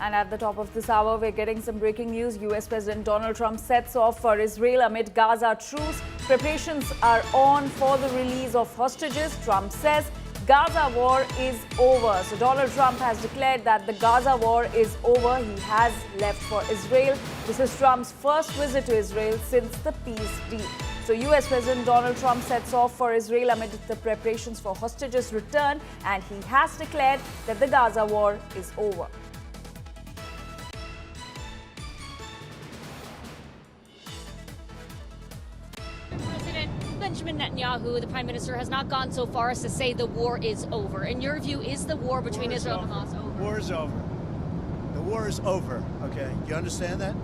And at the top of this hour, we're getting some breaking news. US President Donald Trump sets off for Israel amid Gaza truce. Preparations are on for the release of hostages. Trump says Gaza war is over. So Donald Trump has declared that the Gaza war is over. He has left for Israel. This is Trump's first visit to Israel since the peace deal. So US President Donald Trump sets off for Israel amid the preparations for hostages return, and he has declared that the Gaza war is over. Benjamin Netanyahu, the Prime Minister, has not gone so far as to say the war is over. In your view, is the war between Israel and Hamas over? The war is over. The war is over, okay? You understand that?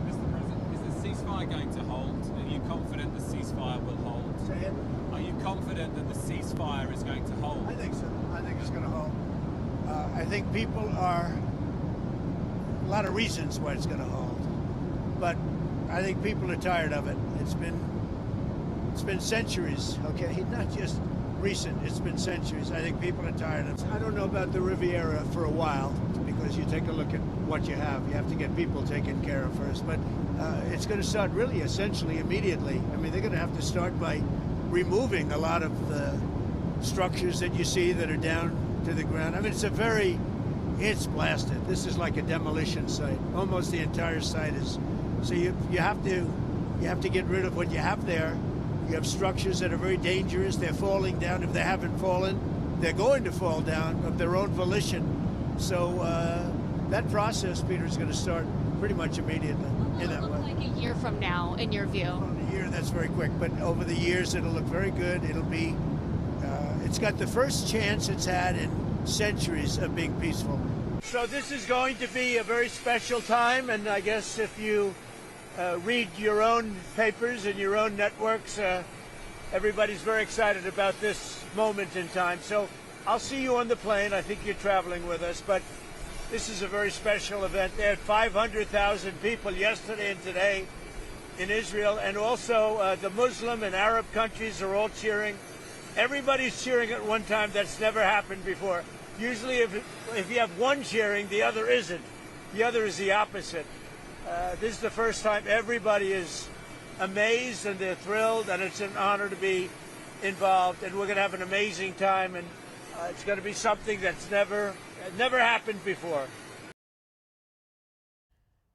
Mr. President, is the ceasefire going to hold? Are you confident the ceasefire will hold? Say it. Are you confident that the ceasefire is going to hold? I think so. I think it's going to hold. I think people are... A lot of reasons why it's going to hold. But I think people are tired of it. It's been centuries, okay? Not just recent, it's been centuries. I think people are tired of it. I don't know about the Riviera for a while, because you take a look at what you have. You have to get people taken care of first. But it's going to start really essentially immediately. I mean, they're going to have to start by removing a lot of the structures that you see that are down to the ground. I mean, it's blasted. This is like a demolition site. Almost the entire site is. So you have to get rid of what you have there. You have structures that are very dangerous. They're falling down. If they haven't fallen, they're going to fall down of their own volition. So that process, Peter, is going to start pretty much immediately. Will it look like a year from now, in your view? Well, a year, that's very quick. But over the years, it'll look very good. It'll be, it's got the first chance it's had in centuries of being peaceful. So this is going to be a very special time. And I guess if you read your own papers and your own networks, everybody's very excited about this moment in time. So I'll see you on the plane. I think you're traveling with us, but this is a very special event. They had 500,000 people yesterday and today in Israel, and also the Muslim and Arab countries are all cheering. Everybody's cheering at one time. That's never happened before. Usually if you have one cheering, the other isn't. The other is the opposite. This is the first time everybody is amazed and they're thrilled, and it's an honor to be involved. And we're going to have an amazing time, and it's going to be something that's never happened before.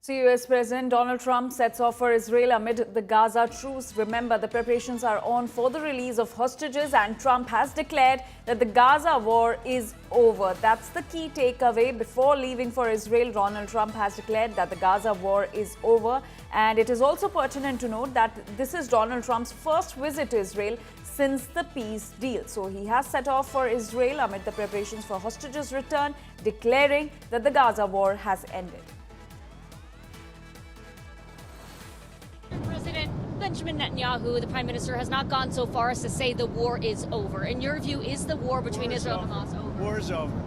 So US President Donald Trump sets off for Israel amid the Gaza truce. Remember, the preparations are on for the release of hostages, and Trump has declared that the Gaza war is over. That's the key takeaway. Before leaving for Israel, Donald Trump has declared that the Gaza war is over. And it is also pertinent to note that this is Donald Trump's first visit to Israel since the peace deal. So he has set off for Israel amid the preparations for hostages return, declaring that the Gaza war has ended. President Benjamin Netanyahu, the Prime Minister, has not gone so far as to say the war is over. In your view, is the war between Israel and Hamas over? The war is over.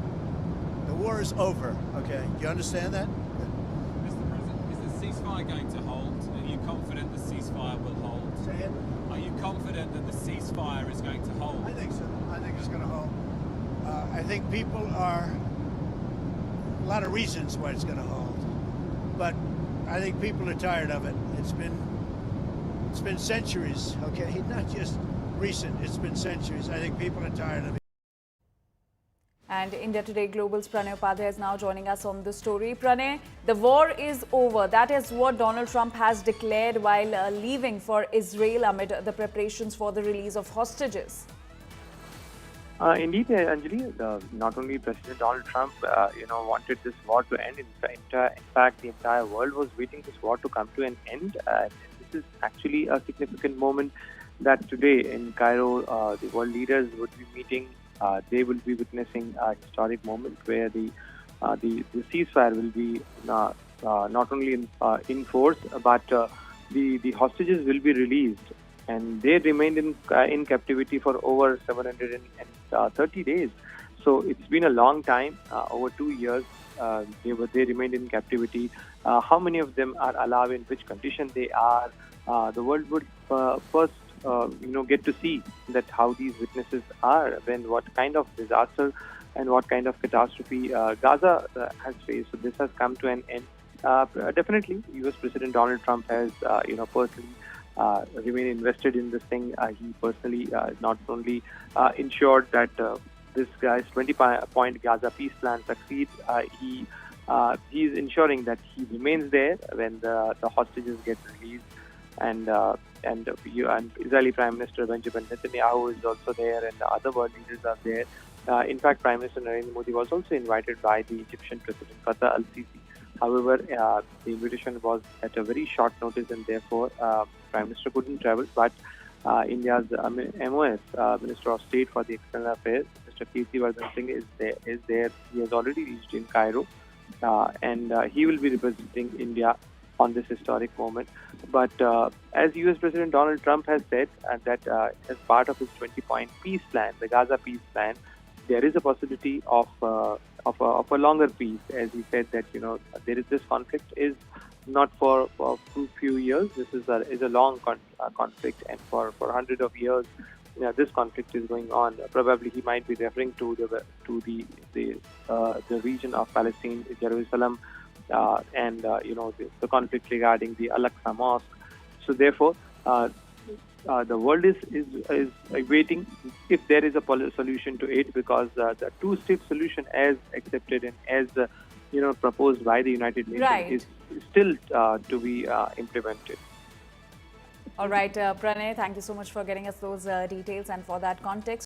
The war is over, okay? You understand that? Mr. President, is the ceasefire going to hold? Are you confident the ceasefire will hold? Say it. Are you confident that the ceasefire is going to hold? I think so. I think it's going to hold. I think people are... A lot of reasons why it's going to hold. But I think people are tired of it. It's been centuries, okay? Not just recent, it's been centuries. I think people are tired of it. And India Today Global's Pranay Upadhyay is now joining us on the story. Pranay, the war is over. That is what Donald Trump has declared while leaving for Israel amid the preparations for the release of hostages. Indeed, Anjali, not only President Donald Trump, wanted this war to end. In fact, the entire world was waiting this war to come to an end. This is actually a significant moment that today in Cairo, the world leaders would be meeting. They will be witnessing a historic moment where the ceasefire will be not only in force, but the hostages will be released. And they remained in captivity for over 730 days. So it's been a long time, over 2 years. They remained in captivity. How many of them are alive, in which condition they are? The world would first, get to see that how these witnesses are, when what kind of disaster and what kind of catastrophe Gaza has faced. So this has come to an end. Definitely, U.S. President Donald Trump has, personally remained invested in this thing. He personally not only ensured that this guy's 20-point Gaza peace plan succeeds, he is ensuring that he remains there when the hostages get released, and Israeli Prime Minister Benjamin Netanyahu is also there, and the other world leaders are there. In fact, Prime Minister Narendra Modi was also invited by the Egyptian President Fattah al-Sisi. However, the invitation was at a very short notice, and therefore Prime Minister couldn't travel. But India's MOS, Minister of State for the External Affairs, Mr. Kirti Vardhan Singh is there. He has already reached in Cairo, and he will be representing India on this historic moment. But as U.S. President Donald Trump has said that as part of his 20-point peace plan, the Gaza peace plan, there is a possibility of a longer peace. As he said that this conflict is not for few years. This is a long conflict, and for hundreds of years, this conflict is going on. Probably he might be referring to the region of Palestine, Jerusalem, and the conflict regarding the Al-Aqsa Mosque. So therefore, the world is waiting if there is a solution to it, because the two-step solution, as accepted and as proposed by the United Nations, is still to be implemented. All right, Pranay, thank you so much for getting us those details and for that context.